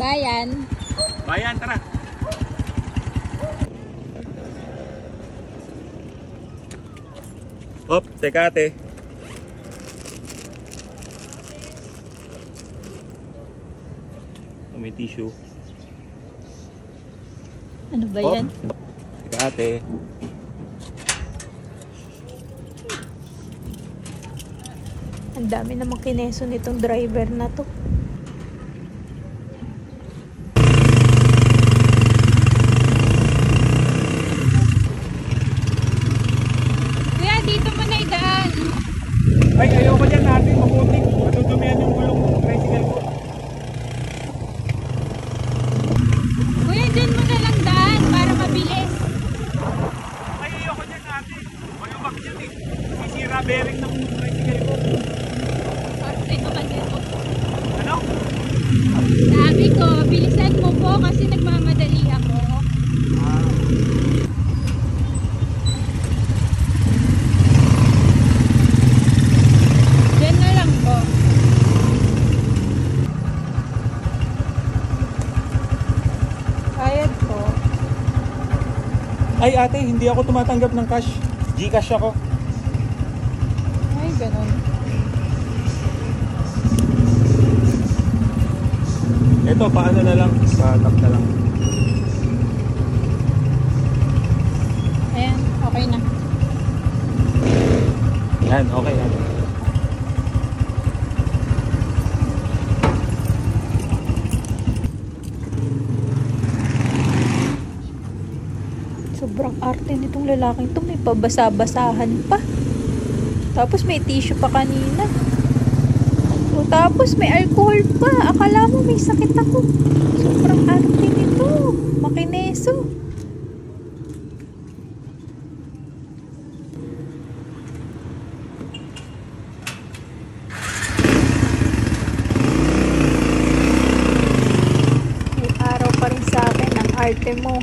Bayan. Bayan, tara. Hop, teka ate. May tissue. Ano ba yan? Teka ate. Ang dami namang kineso nitong driver na to. Kuya, dito mo na idaan. Ay, ayoko dyan natin. Maputik. Matudumihan yung gulong ng tricycle ko. Kuya, dyan mo na lang daan para mabilis. Ay, ayoko dyan natin. Malubak dyan eh. Sisira bearing ng tricycle ko. Ito kasi ito. Ano? Sabi ko, bilisan mo po kasi nagmamadali ako. Diyan na lang po. Bayad po. Ay ate, hindi ako tumatanggap ng cash. Gcash ako. Ay, ganun. Ito, paano na lang? Pa-tap na lang. Ayan, okay na. Yan, okay yan. Sobrang arte nitong lalaking to. May pabasa-basahan pa. Tapos may tissue pa kanina. O, tapos may alcohol pa. Akala mo may sakit ako. Sobrang arte nito. Makineso. May araw pa rin sa akin ang arte mo.